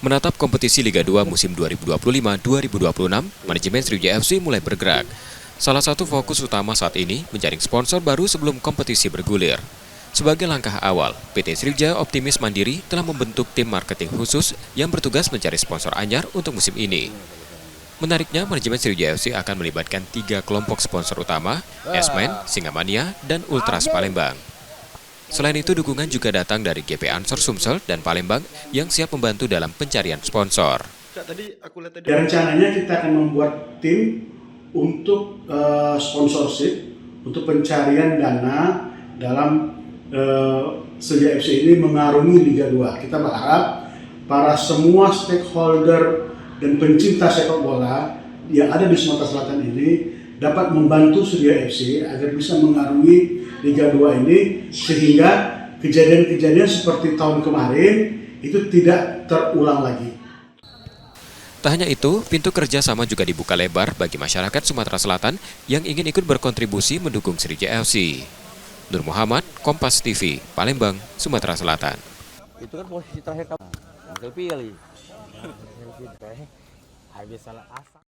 Menatap kompetisi Liga 2 musim 2025-2026, manajemen Sriwijaya FC mulai bergerak. Salah satu fokus utama saat ini menjaring sponsor baru sebelum kompetisi bergulir. Sebagai langkah awal, PT Sriwijaya Optimis Mandiri telah membentuk tim marketing khusus yang bertugas mencari sponsor anyar untuk musim ini. Menariknya, manajemen Sriwijaya FC akan melibatkan 3 kelompok sponsor utama, Esmen, Singamania, dan Ultras Palembang. Selain itu, dukungan juga datang dari GP Ansor Sumsel dan Palembang yang siap membantu dalam pencarian sponsor. Rencananya kita akan membuat tim untuk sponsorship, untuk pencarian dana dalam Sriwijaya FC ini mengarungi Liga 2. Kita berharap para semua stakeholder dan pencinta sepak bola yang ada di Sumatera Selatan ini dapat membantu Sriwijaya FC agar bisa mengarungi Liga 2 ini sehingga kejadian-kejadian seperti tahun kemarin itu tidak terulang lagi. Tak hanya itu, pintu kerjasama juga dibuka lebar bagi masyarakat Sumatera Selatan yang ingin ikut berkontribusi mendukung Sriwijaya FC. Nur Muhammad, Kompas TV, Palembang, Sumatera Selatan. Itu kan posisi terakhir kamu. Pilih. Habis salah asal.